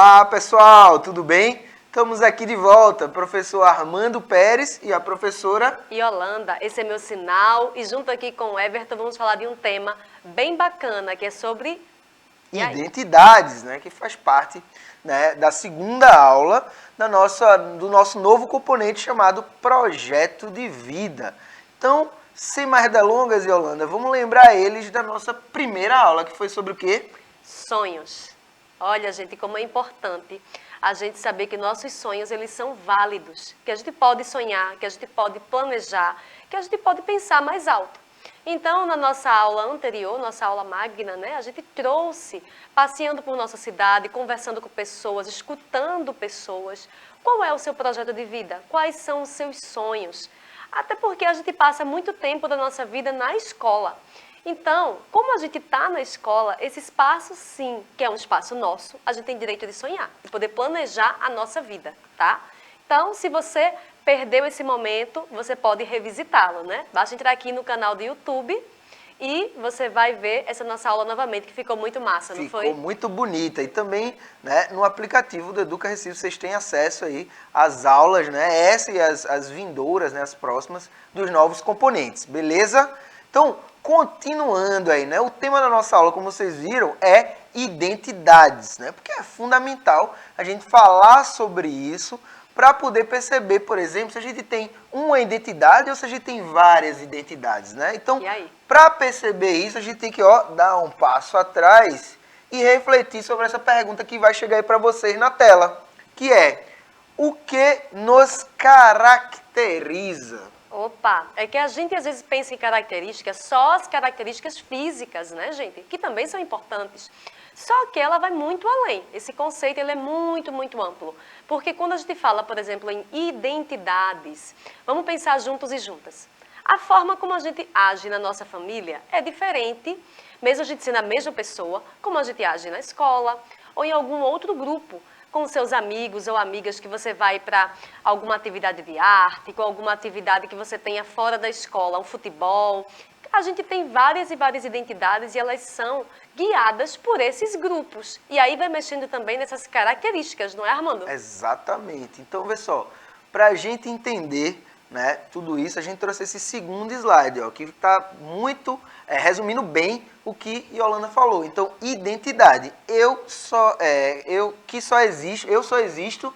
Olá, pessoal, tudo bem? Estamos aqui de volta, professor Armando Pérez e a professora Yolanda, esse é meu sinal e junto aqui com o Everton vamos falar de um tema bem bacana que é sobre identidades, né, que faz parte, né, da segunda aula do nosso novo componente chamado Projeto de Vida. Então, sem mais delongas, Yolanda, vamos lembrar eles da nossa primeira aula, que foi sobre o quê? sonhos. Olha, gente, como é importante a gente saber que nossos sonhos, eles são válidos, que a gente pode sonhar, que a gente pode planejar, que a gente pode pensar mais alto. Então, na nossa aula anterior, nossa aula magna, né, a gente trouxe, passeando por nossa cidade, conversando com pessoas, escutando pessoas, qual é o seu projeto de vida? Quais são os seus sonhos? Até porque a gente passa muito tempo da nossa vida na escola. Então, como a gente está na escola, esse espaço sim, que é um espaço nosso, a gente tem direito de sonhar, de poder planejar a nossa vida, tá? Então, se você perdeu esse momento, você pode revisitá-lo, né? Basta entrar aqui no canal do YouTube e você vai ver essa nossa aula novamente, que ficou muito massa, não foi? Ficou muito bonita. E também, né, no aplicativo do Educa Recife vocês têm acesso aí às aulas, né, essa e as vindouras, né, as próximas, dos novos componentes, beleza? Então, continuando aí, né, o tema da nossa aula, como vocês viram, é identidades, né, porque é fundamental a gente falar sobre isso para poder perceber, por exemplo, se a gente tem uma identidade ou se a gente tem várias identidades, né? Então, para perceber isso, a gente tem que dar um passo atrás e refletir sobre essa pergunta que vai chegar aí para vocês na tela, que é: o que nos caracteriza? Opa, é que a gente às vezes pensa em características, só as características físicas, né, gente? Que também são importantes. Só que ela vai muito além. Esse conceito ele é muito, muito amplo. Porque quando a gente fala, por exemplo, em identidades, vamos pensar juntos e juntas. A forma como a gente age na nossa família é diferente, mesmo a gente sendo a mesma pessoa, como a gente age na escola ou em algum outro grupo, com seus amigos ou amigas que você vai para alguma atividade de arte, com alguma atividade que você tenha fora da escola, um futebol. A gente tem várias e várias identidades e elas são guiadas por esses grupos. E aí vai mexendo também nessas características, não é, Armando? Exatamente. Então, vê só, para a gente entender, né, tudo isso, a gente trouxe esse segundo slide, ó, que está muito resumindo bem o que Yolanda falou. Então, identidade. Eu só existo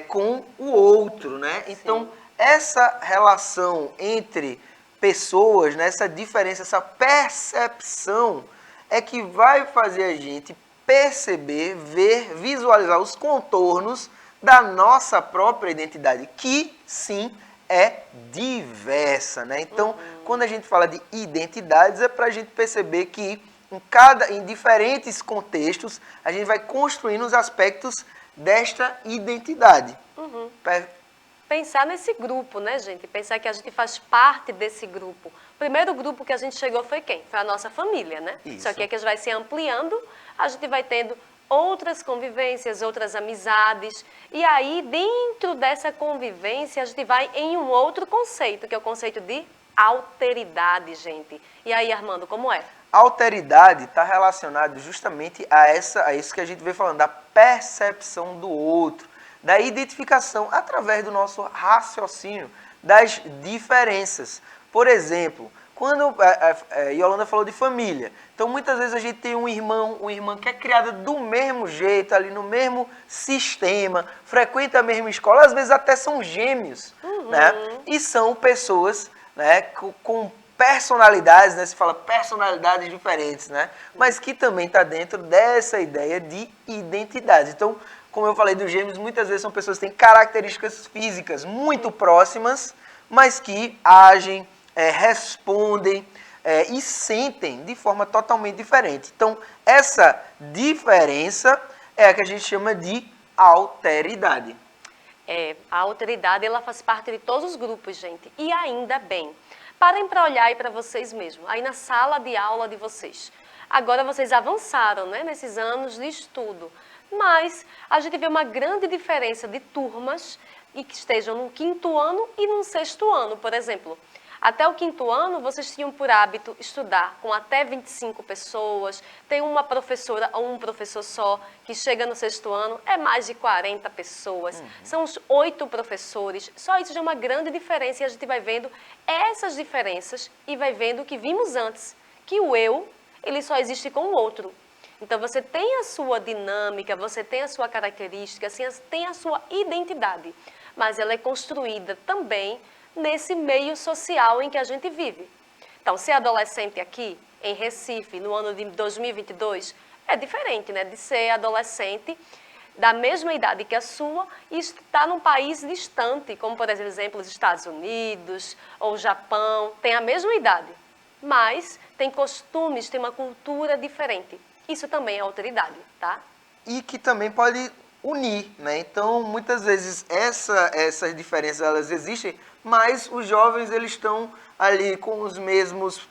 com o outro, né? Sim. Então, essa relação entre pessoas, né, essa diferença, essa percepção é que vai fazer a gente perceber, ver, visualizar os contornos da nossa própria identidade, que sim é diversa, né? Então, quando a gente fala de identidades, é para a gente perceber que em diferentes contextos, a gente vai construindo os aspectos desta identidade. Pensar nesse grupo, né, gente? Pensar que a gente faz parte desse grupo. O primeiro grupo que a gente chegou foi quem? Foi a nossa família, né? Isso. Só que a gente vai se ampliando, a gente vai tendo outras convivências, outras amizades. E aí, dentro dessa convivência, a gente vai em um outro conceito, que é o conceito de alteridade, gente. E aí, Armando, como é? Alteridade está relacionado justamente a isso que a gente vem falando, da percepção do outro, da identificação através do nosso raciocínio das diferenças. Por exemplo, quando Yolanda falou de família, então muitas vezes a gente tem um irmão, uma irmã que é criada do mesmo jeito, ali no mesmo sistema, frequenta a mesma escola, às vezes até são gêmeos, né? E são pessoas, né, com personalidades, né? Se fala personalidades diferentes, né? Mas que também está dentro dessa ideia de identidade. Então, como eu falei dos gêmeos, muitas vezes são pessoas que têm características físicas muito próximas, mas que agem, respondem e sentem de forma totalmente diferente. Então, essa diferença é a que a gente chama de alteridade. A alteridade, ela faz parte de todos os grupos, gente. E ainda bem. Parem para olhar aí para vocês mesmos, aí na sala de aula de vocês. Agora vocês avançaram, né, nesses anos de estudo. Mas a gente vê uma grande diferença de turmas e que estejam no 5º ano e no 6º ano, por exemplo. Até o 5º ano, vocês tinham por hábito estudar com até 25 pessoas, tem uma professora ou um professor só, que chega no 6º ano, é mais de 40 pessoas, são os 8 professores, só isso já é uma grande diferença e a gente vai vendo essas diferenças e vai vendo o que vimos antes, que o eu, ele só existe com o outro. Então, você tem a sua dinâmica, você tem a sua característica, assim, tem a sua identidade, mas ela é construída também nesse meio social em que a gente vive. Então, ser adolescente aqui, em Recife, no ano de 2022, é diferente, né? De ser adolescente da mesma idade que a sua e estar num país distante, como, por exemplo, os Estados Unidos ou o Japão, tem a mesma idade, mas tem costumes, tem uma cultura diferente. Isso também é autoridade, tá? E que também pode unir, né? Então, muitas vezes essas diferenças elas existem, mas os jovens eles estão ali com os mesmos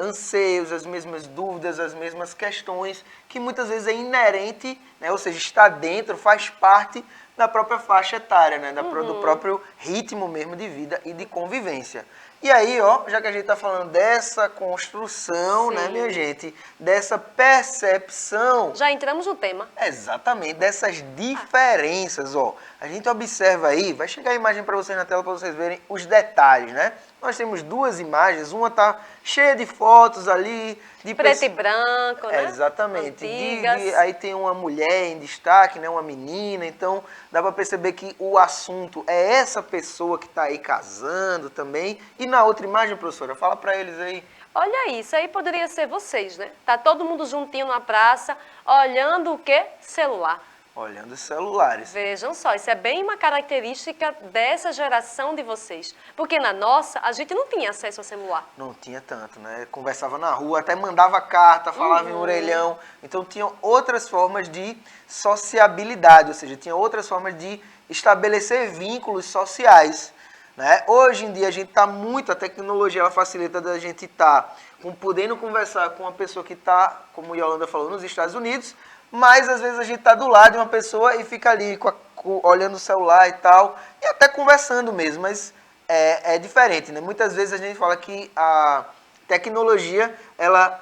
anseios, as mesmas dúvidas, as mesmas questões, que muitas vezes é inerente, né? Ou seja, está dentro, faz parte da própria faixa etária, né? Do próprio ritmo mesmo de vida e de convivência. E aí, ó, já que a gente está falando dessa construção, Sim. né, minha gente, dessa percepção... Já entramos no tema. Exatamente, dessas diferenças, ó. A gente observa aí, vai chegar a imagem para vocês na tela para vocês verem os detalhes, né? Nós temos duas imagens, uma tá cheia de fotos ali, de Preto e branco, né? Exatamente. Antigas. Aí tem uma mulher em destaque, né? Uma menina, então dá para perceber que o assunto é essa pessoa que está aí casando também. E na outra imagem, professora, fala para eles aí. Olha isso aí poderia ser vocês, né? Tá todo mundo juntinho na praça, olhando o quê? Celular. Olhando os celulares. Vejam só, isso é bem uma característica dessa geração de vocês. Porque na nossa, a gente não tinha acesso ao celular. Não tinha tanto, né? Conversava na rua, até mandava carta, falava em orelhão. Então tinham outras formas de sociabilidade, ou seja, tinha outras formas de estabelecer vínculos sociais. Né? Hoje em dia a gente está muito, a tecnologia ela facilita da gente estar podendo conversar com uma pessoa que está, como a Yolanda falou, nos Estados Unidos, mas às vezes a gente está do lado de uma pessoa e fica ali olhando o celular e tal, e até conversando mesmo, mas é diferente, né? Muitas vezes a gente fala que a tecnologia, ela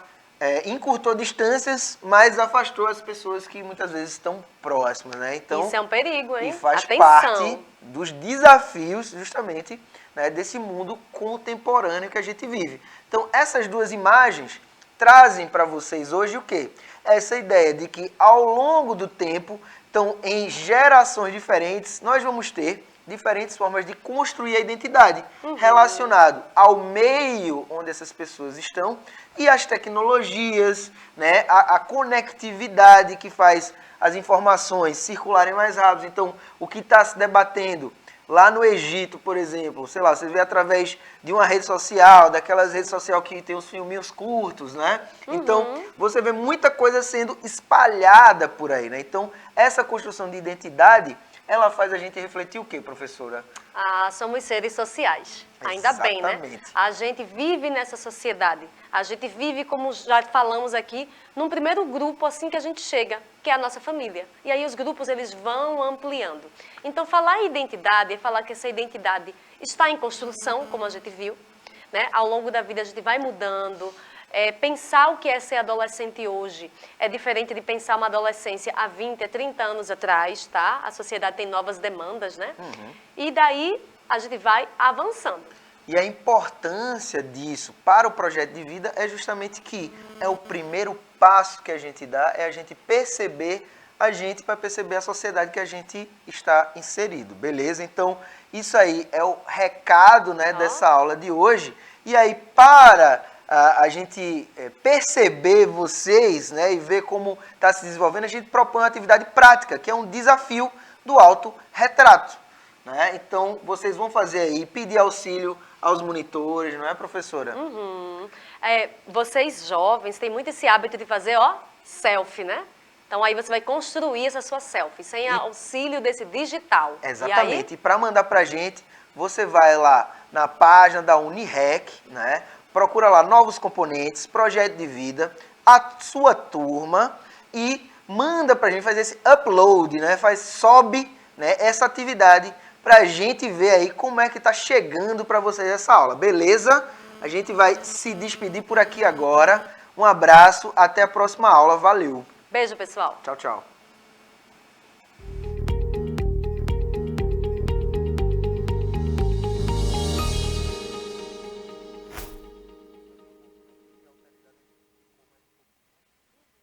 encurtou distâncias, mas afastou as pessoas que muitas vezes estão próximas, né? Então, isso é um perigo, hein? E faz Atenção. parte dos desafios, justamente, né, desse mundo contemporâneo que a gente vive. Então, essas duas imagens trazem para vocês hoje o quê? Essa ideia de que ao longo do tempo, então em gerações diferentes, nós vamos ter diferentes formas de construir a identidade relacionado ao meio onde essas pessoas estão e as tecnologias, né, a conectividade que faz as informações circularem mais rápido. Então, o que está se debatendo lá no Egito, por exemplo, sei lá, você vê através de uma rede social, daquelas redes sociais que tem os filminhos curtos, né? Então, você vê muita coisa sendo espalhada por aí, né? Então, essa construção de identidade, ela faz a gente refletir o quê, professora? Ah, somos seres sociais. Ainda bem, né? Exatamente. A gente vive nessa sociedade. A gente vive, como já falamos aqui, num primeiro grupo assim que a gente chega, que é a nossa família. E aí os grupos eles vão ampliando. Então, falar em identidade é falar que essa identidade está em construção, como a gente viu, né? Ao longo da vida a gente vai mudando. Pensar o que é ser adolescente hoje é diferente de pensar uma adolescência há 20, 30 anos atrás, tá? A sociedade tem novas demandas, né? E daí a gente vai avançando. E a importância disso para o projeto de vida é justamente que é o primeiro passo que a gente dá, é a gente perceber a gente para perceber a sociedade que a gente está inserido, beleza? Então, isso aí é o recado, né, dessa aula de hoje. E aí, para a gente perceber vocês, né, e ver como está se desenvolvendo, a gente propõe uma atividade prática, que é um desafio do autorretrato. Né? Então, vocês vão fazer aí, pedir auxílio aos monitores, não é, professora? Vocês jovens têm muito esse hábito de fazer, selfie, né? Então, aí você vai construir essa sua selfie, sem auxílio desse digital. Exatamente. E para mandar para a gente, você vai lá na página da Unirec, né? Procura lá novos componentes, projeto de vida, a sua turma e manda para a gente fazer esse upload, né? Sobe, né, essa atividade para a gente ver aí como é que está chegando para vocês essa aula, beleza? A gente vai se despedir por aqui agora. Um abraço, até a próxima aula, valeu! Beijo, pessoal! Tchau, tchau!